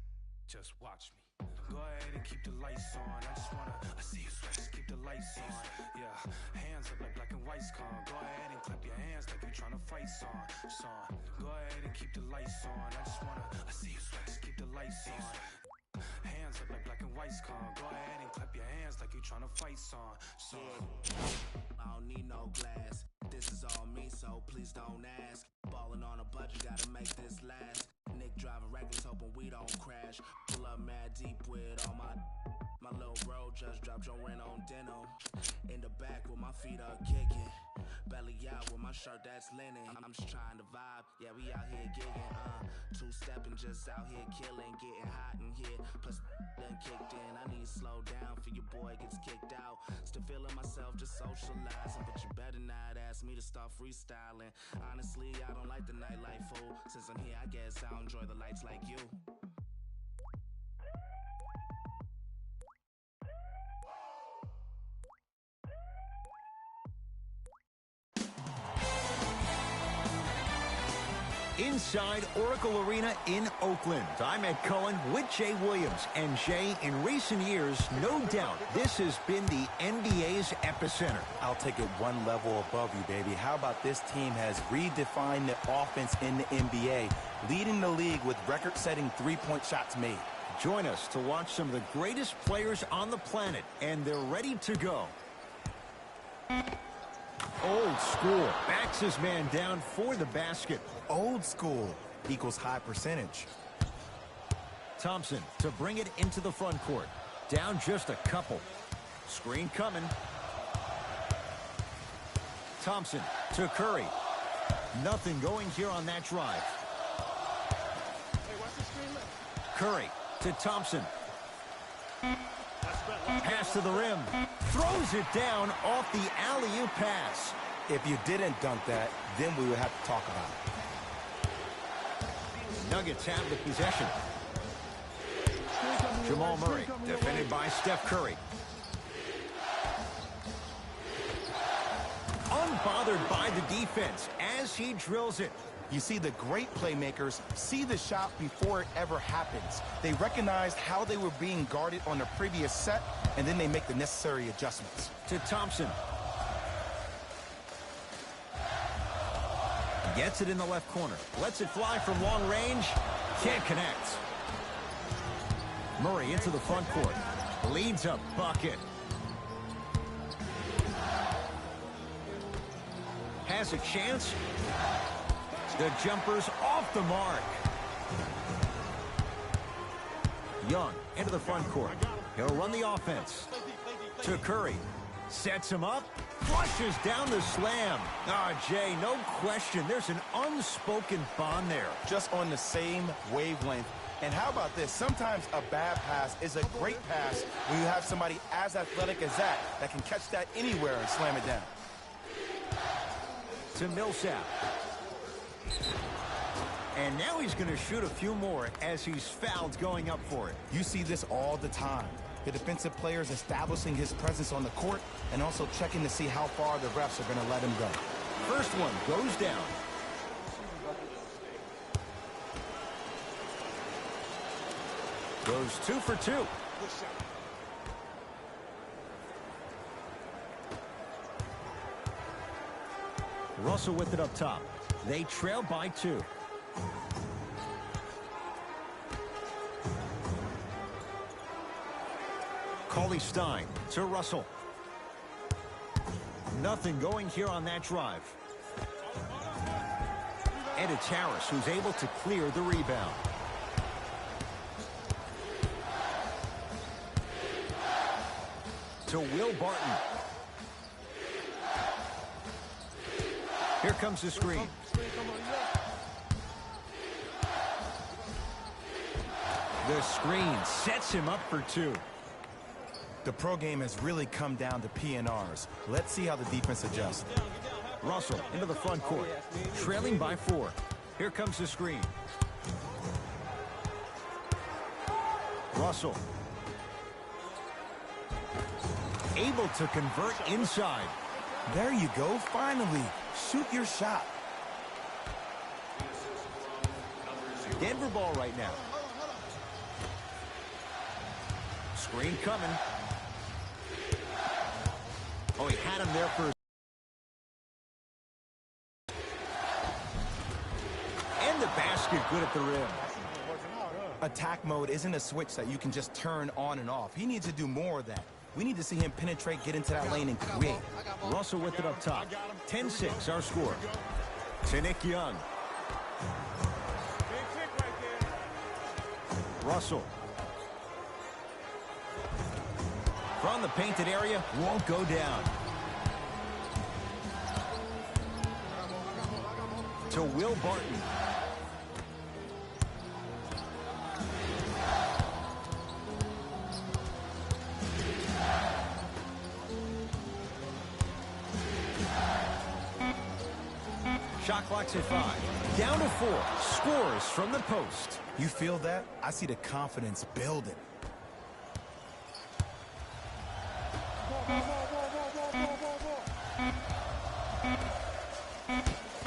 Just watch me. Go ahead and keep the lights on. I see you sweat, just keep the lights on. Yeah, hands up like black and white's con. Go ahead and clap your hands like you tryna fight song. Go ahead and keep the lights on. I see you sweat, just keep the lights on. Hands up like black and white's con. Go ahead and clap your hands like you tryna fight song. I don't need no glass. This is all me, so please don't ask. Ballin' on a budget, gotta make this last. Nick driving reckless, hoping we don't crash. Pull up mad deep with all my little bro just dropped your rent on denim. In the back with my feet up kicking. Belly out with my shirt that's linen. I'm just trying to vibe, yeah, we out here gigging. Two-stepping, just out here killing. Getting hot in here, plus done kicked in. I need to slow down for your boy gets kicked out. Still feeling myself, just socializing. But you better not ask me to start freestyling. Honestly, I don't like the nightlife, fool. Since I'm here, I guess I'll enjoy the lights like you. In inside Oracle Arena in Oakland. I'm Ed Cohen with Jay Williams. And Jay, in recent years, no doubt, this has been the NBA's epicenter. I'll take it one level above you, baby. How about this team has redefined the offense in the NBA, leading the league with record-setting three-point shots made. Join us to watch some of the greatest players on the planet, and they're ready to go. Old school. Backs his man down for the basket. Old school equals high percentage. Thompson to bring it into the front court. Down just a couple. Screen coming. Thompson to Curry. Nothing going here on that drive. Curry to Thompson. Pass to the rim. Throws it down off the alley-oop pass. If you didn't dunk that, then we would have to talk about it. Nuggets have the possession. Jamal Murray defended by Steph Curry. Unbothered by the defense as he drills it. You see, the great playmakers see the shot before it ever happens. They recognize how they were being guarded on the previous set, and then they make the necessary adjustments. To Thompson. Gets it in the left corner. Lets it fly from long range. Can't connect. Murray into the front court. Leads a bucket. Has a chance. The jumper's off the mark. Young into the front court. He'll run the offense. To Curry. Sets him up. Flushes down the slam. Jay, no question. There's an unspoken bond there. Just on the same wavelength. And how about this? Sometimes a bad pass is a great pass when you have somebody as athletic as that can catch that anywhere and slam it down. To Millsap. And now he's going to shoot a few more as he's fouled going up for it. You see this all the time. The defensive players establishing his presence on the court and also checking to see how far the refs are going to let him go. First one goes down. Goes 2 for 2. Russell with it up top. They trail by 2. Cauley-Stein to Russell. Nothing going here on that drive. And it's Harris who's able to clear the rebound. To Will Barton. Here comes the screen. The screen sets him up for 2. The pro game has really come down to PNRs. Let's see how the defense adjusts. Russell into the front court. Trailing by 4. Here comes the screen. Russell. Able to convert inside. There you go, finally. Shoot your shot. Denver ball right now. Screen coming. Oh, he had him there for and the basket good at the rim. Attack mode isn't a switch that you can just turn on and off. He needs to do more of that. We need to see him penetrate, get into that lane, and create. Russell with it up top. 10-6 our score. To Nick Young. Russell. From the painted area, won't go down. To Will Barton. Shot clock's at 5. Down to 4. Scores from the post. You feel that? I see the confidence building.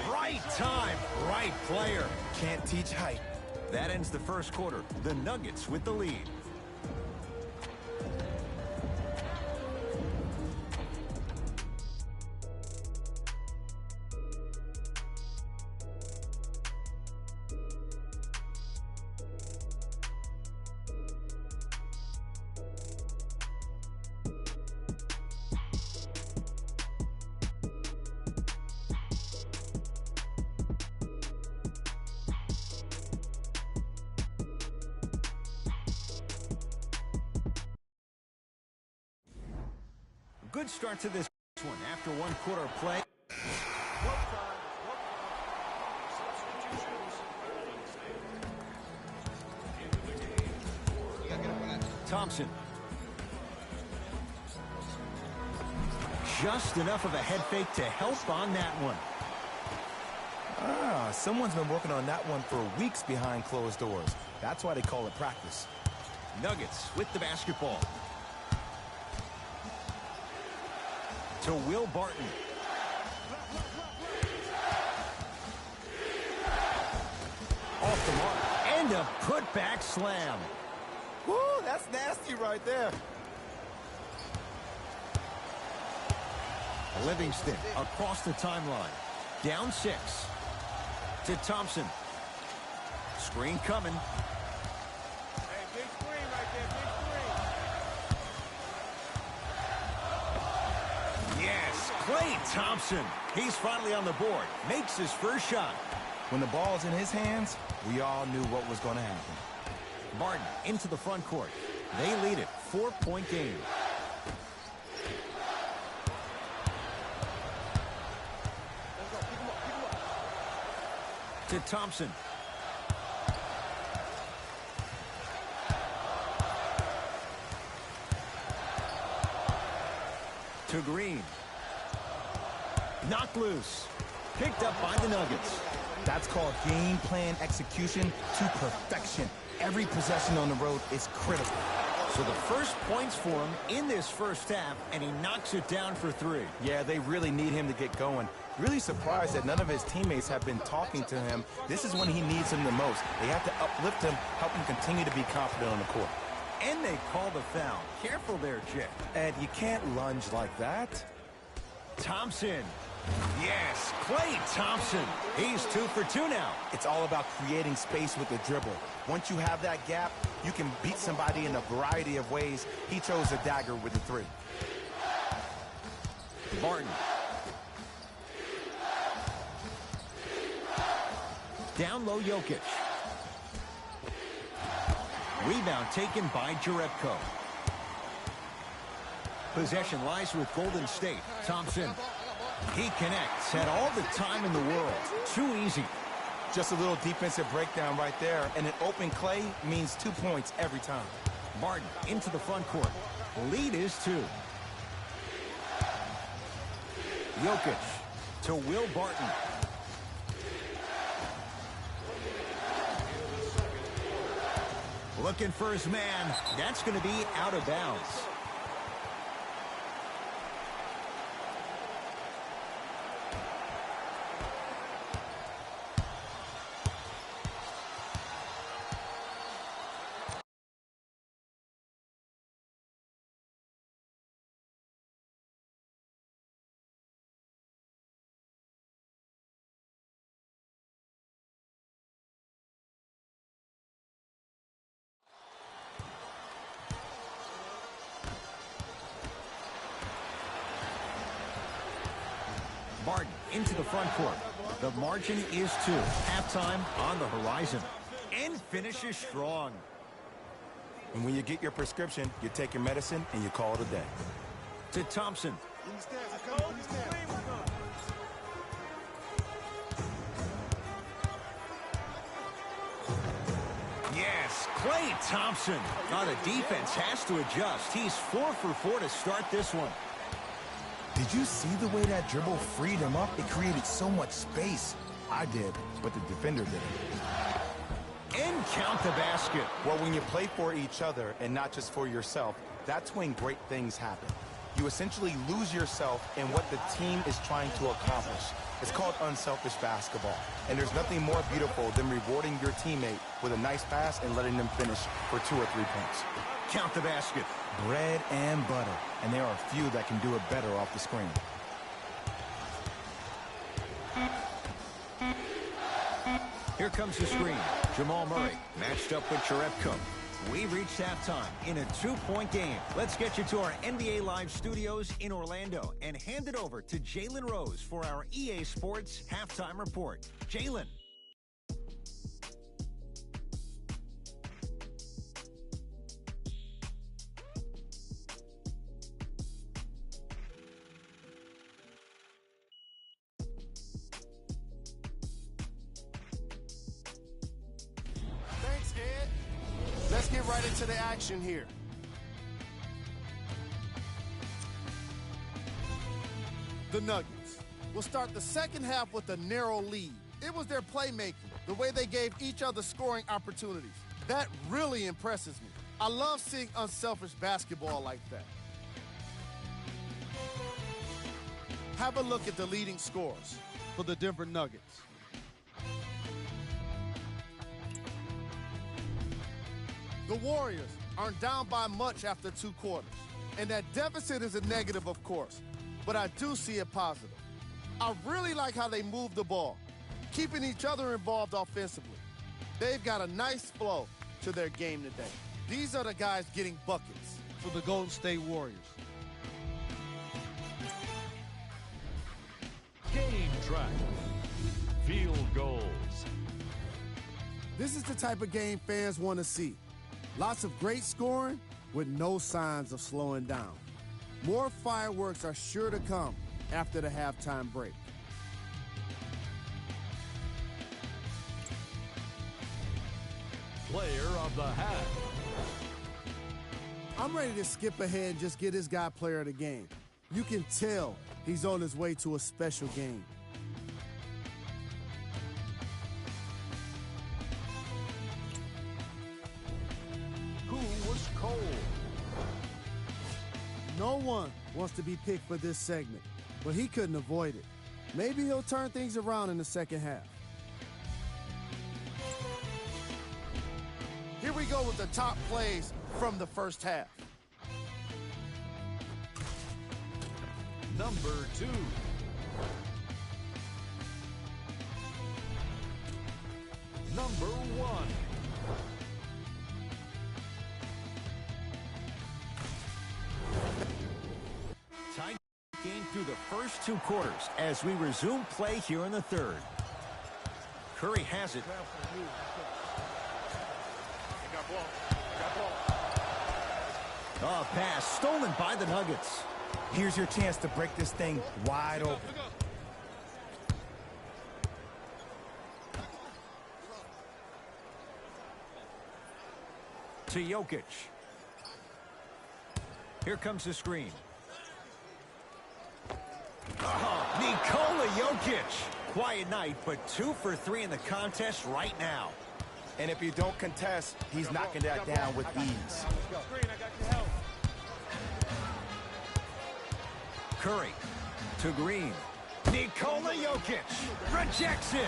Right time, right player. can't teach height. That ends the first quarter. The Nuggets with the lead. Good start to this one after one quarter of play. Thompson. Just enough of a head fake to help on that one. Someone's been working on that one for weeks behind closed doors. That's why they call it practice. Nuggets with the basketball. To Will Barton. Off the mark. And a putback slam. Woo, that's nasty right there. Livingston across the timeline. Down 6. To Thompson. Screen coming. Hey, big screen right there, big screen. Yes, Klay Thompson. He's finally on the board. Makes his first shot. When the ball's in his hands, we all knew what was going to happen. Barton into the front court. They lead it. 4-point game. To Thompson. To Green. Knocked loose. Picked up by the Nuggets. That's called game plan execution to perfection. Every possession on the road is critical. So the first points for him in this first half, and he knocks it down for 3. Yeah, they really need him to get going. Really surprised that none of his teammates have been talking to him. This is when he needs him the most. They have to uplift him, help him continue to be confident on the court. And they call the foul. Careful there, Jet. Ed, you can't lunge like that. Thompson. Yes, Klay Thompson. He's 2 for 2 now. It's all about creating space with the dribble. Once you have that gap, you can beat somebody in a variety of ways. He chose a dagger with the 3. Barton. Down low, Jokic. Rebound taken by Jerebko. Possession lies with Golden State. Thompson. He connects. Had all the time in the world. Too easy. Just a little defensive breakdown right there. And an open Klay means 2 points every time. Barton into the front court. Lead is 2. Jokic to Will Barton. Looking for his man. That's going to be out of bounds. Barton into the front court. The margin is 2. Halftime on the horizon. And finishes strong. And when you get your prescription, you take your medicine and you call it a day. To Thompson. Yes, Klay Thompson. Now the defense has to adjust. He's 4 for 4 to start this one. Did you see the way that dribble freed him up? It created so much space. I did, but the defender didn't. And count the basket. Well, when you play for each other and not just for yourself, that's when great things happen. You essentially lose yourself in what the team is trying to accomplish. It's called unselfish basketball. And there's nothing more beautiful than rewarding your teammate with a nice pass and letting them finish for 2 or 3 points. Count the basket. Bread and butter. And there are few that can do it better off the screen. Here comes the screen. Jamal Murray matched up with Jerebko. We've reached halftime in a 2-point game. Let's get you to our NBA Live studios in Orlando and hand it over to Jalen Rose for our EA Sports halftime report. Jalen. Thanks, Ed. Let's get right into the action here. The Nuggets will start the second half with a narrow lead. It was their playmaking, the way they gave each other scoring opportunities. That really impresses me. I love seeing unselfish basketball like that. Have a look at the leading scorers for the Denver Nuggets. The Warriors aren't down by much after 2 quarters. And that deficit is a negative, of course. But I do see it positive. I really like how they move the ball, keeping each other involved offensively. They've got a nice flow to their game today. These are the guys getting buckets for the Golden State Warriors. Game track. Field goals. This is the type of game fans want to see. Lots of great scoring with no signs of slowing down. More fireworks are sure to come after the halftime break. Player of the half. I'm ready to skip ahead and just get this guy player of the game. You can tell he's on his way to a special game. Who was cold? No one wants to be picked for this segment, but he couldn't avoid it. Maybe he'll turn things around in the second half. Here we go with the top plays from the first half. Number 2. Number 1. Tied game through the first 2 quarters as we resume play here in the third. Curry has it. Oh, pass stolen by the Nuggets. Here's your chance to break this thing wide open. To Jokic. Here comes the screen. Oh, Nikola Jokic. Quiet night, but 2 for 3 in the contest right now. And if you don't contest, he's knocking that down with ease. Curry to Green. Nikola Jokic rejects it.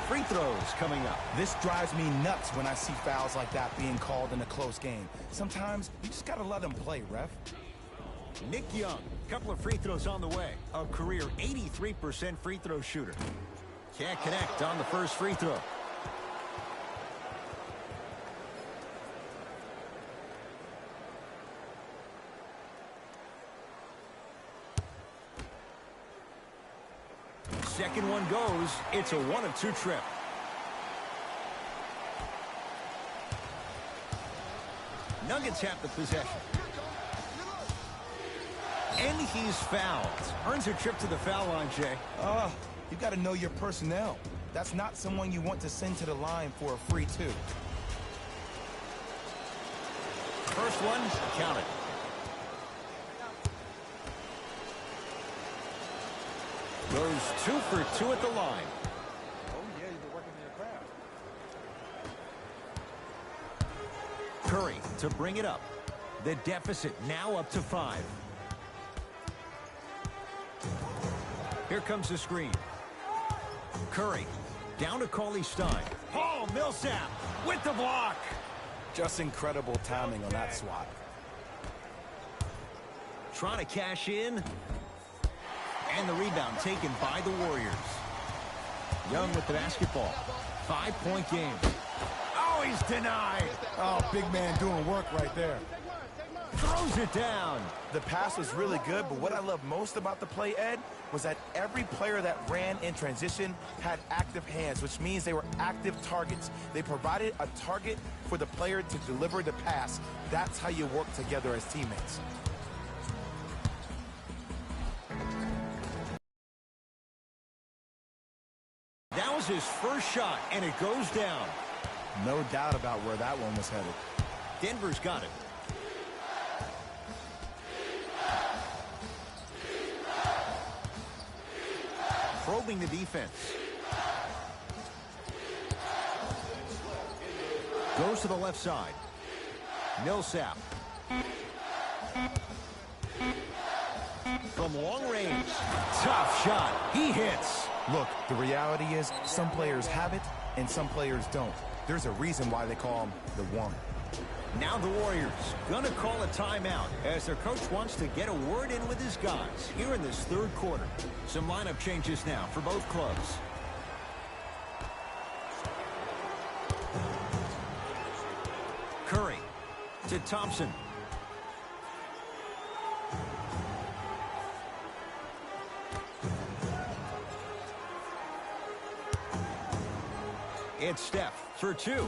Free throws coming up. This drives me nuts when I see fouls like that being called in a close game. Sometimes you just gotta let them play, ref. Nick Young, couple of free throws on the way. A career 83% free throw shooter. Can't connect on the first free throw. Second one goes. It's a 1 of 2 trip. Nuggets have the possession. And he's fouled. Earns a trip to the foul line, Jay. You got to know your personnel. That's not someone you want to send to the line for a free 2. First one, count it. Goes 2 for 2 at the line. Oh, yeah, you've been working in your craft. Curry to bring it up. The deficit now up to 5. Here comes the screen. Curry down to Cauley-Stein. Paul Millsap with the block. Just incredible timing on that swat. Trying to cash in. And the rebound taken by the Warriors. Young with the basketball. 5-point game. Oh, he's denied. Oh, big man doing work right there. Throws it down. The pass was really good, but what I love most about the play, Ed, was that every player that ran in transition had active hands, which means they were active targets. They provided a target for the player to deliver the pass. That's how you work together as teammates. That was his first shot, and it goes down. No doubt about where that one was headed. Denver's got it. Probing the defense. Goes to the left side. Millsap. From long range. Tough shot. He hits. Look, the reality is some players have it and some players don't. There's a reason why they call him the one. Now the Warriors gonna call a timeout as their coach wants to get a word in with his guys here in this third quarter. Some lineup changes now for both clubs. Curry to Thompson. It's Steph for two.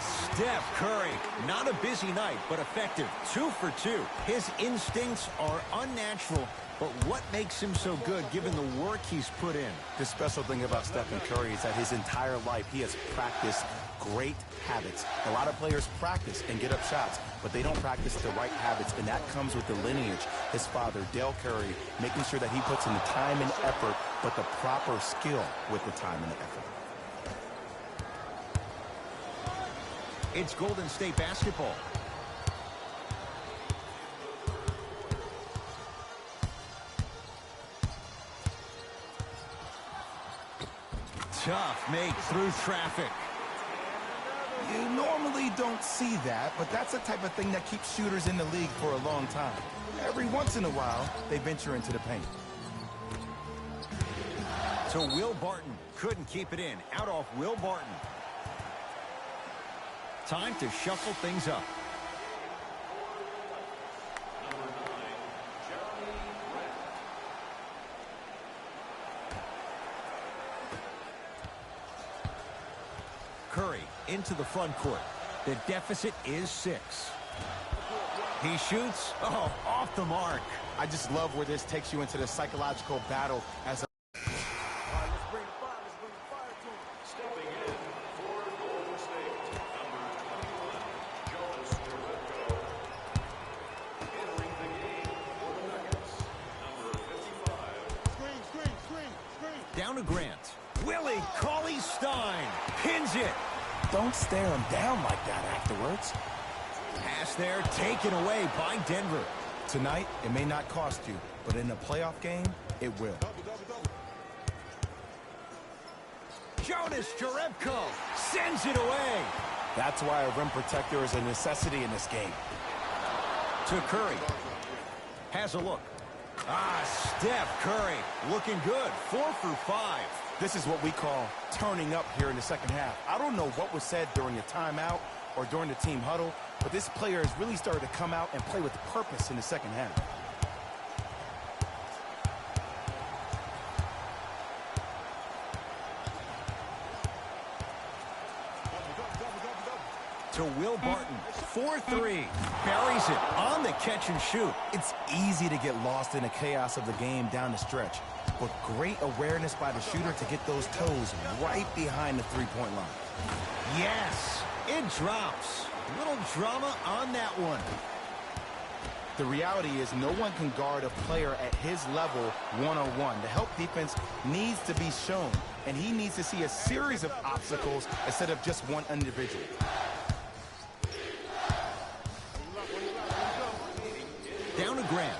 Steph Curry. Not a busy night, but effective. 2 for 2. His instincts are unnatural, but what makes him so good given the work he's put in? The special thing about Stephen Curry is that his entire life he has practiced great habits. A lot of players practice and get up shots, but they don't practice the right habits, and that comes with the lineage. His father, Dale Curry, making sure that he puts in the time and effort, but the proper skill with the time and the effort. It's Golden State basketball. Tough make through traffic. You normally don't see that, but that's the type of thing that keeps shooters in the league for a long time. Every once in a while, they venture into the paint. So Will Barton couldn't keep it in. Out off Will Barton. Time to shuffle things up. Curry into the front court. The deficit is 6. He shoots. Oh, off the mark. I just love where this takes you into the psychological battle as a down to Grant. Willie Cauley-Stein pins it. Don't stare him down like that afterwards. Pass there taken away by Denver. Tonight, it may not cost you, but in a playoff game, it will. Jonas Jerebko sends it away. That's why a rim protector is a necessity in this game. To Curry. Has a look. Steph Curry looking good. 4 for 5. This is what we call turning up here in the second half. I don't know what was said during a timeout or during the team huddle, but this player has really started to come out and play with purpose in the second half. To Will Barton. 4-3. Buries it on the catch and shoot. It's easy to get lost in the chaos of the game down the stretch, but great awareness by the shooter to get those toes right behind the three-point line. Yes, it drops. A little drama on that one. The reality is no one can guard a player at his level one-on-one. The help defense needs to be shown, and he needs to see a series of obstacles instead of just one individual. Down to Grant.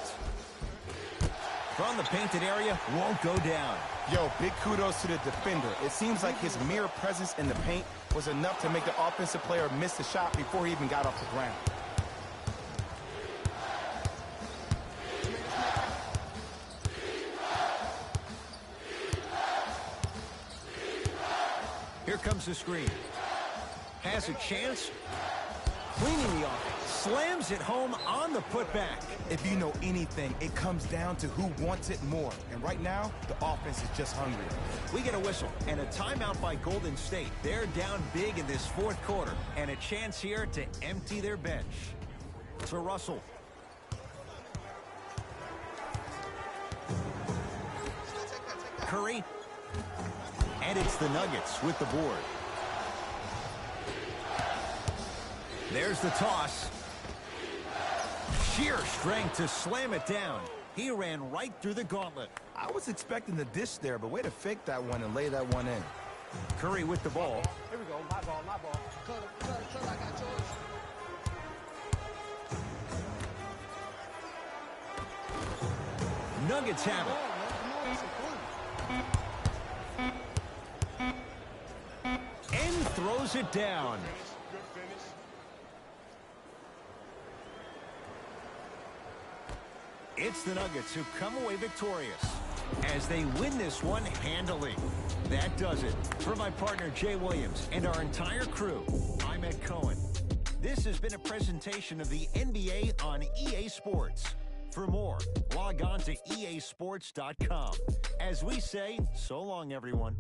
From on the painted area won't go down. Yo, big kudos to the defender. It seems like his mere presence in the paint was enough to make the offensive player miss the shot before he even got off the ground. Here comes the screen. Has a chance. Cleaning the offense. Slams it home on the putback. If you know anything, it comes down to who wants it more. And right now, the offense is just hungry. We get a whistle and a timeout by Golden State. They're down big in this fourth quarter. And a chance here to empty their bench. To Russell. Curry. And it's the Nuggets with the board. There's the toss. Sheer strength to slam it down. He ran right through the gauntlet. I was expecting the dish there, but way to fake that one and lay that one in. Curry with the ball. Here we go. My ball, my ball. Cut, I got yours. Nuggets have it. And throws it down. Good finish. It's the Nuggets who come away victorious as they win this one handily. That does it. For my partner Jay Williams and our entire crew, I'm Ed Cohen. This has been a presentation of the NBA on EA Sports. For more, log on to easports.com. As we say, so long, everyone.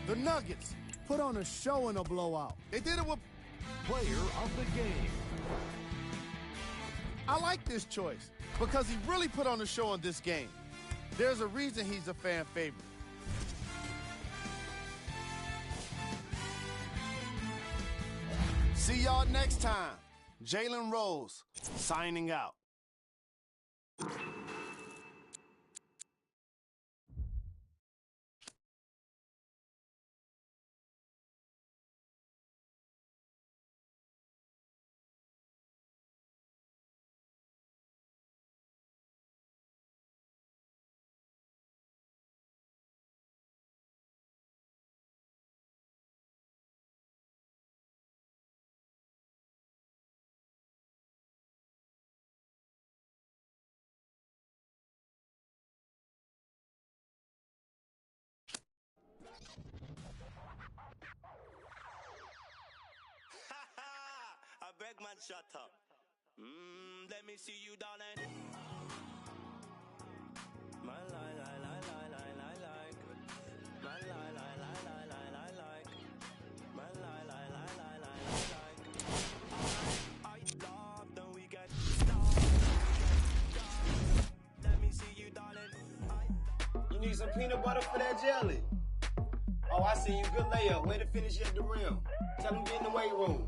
The Nuggets put on a show in a blowout. They did it with... Player of the game. I like this choice because he really put on a show in this game. There's a reason he's a fan favorite. See y'all next time. Jalen Rose, signing out. I beg man, shut up. Let me see you, darling. My like. My like. My like. I love the weekend. Let me see you, darling. You need some peanut butter for that jelly. Oh, I see you. Good layup. Way to finish at the rim. Tell him to get in the weight room.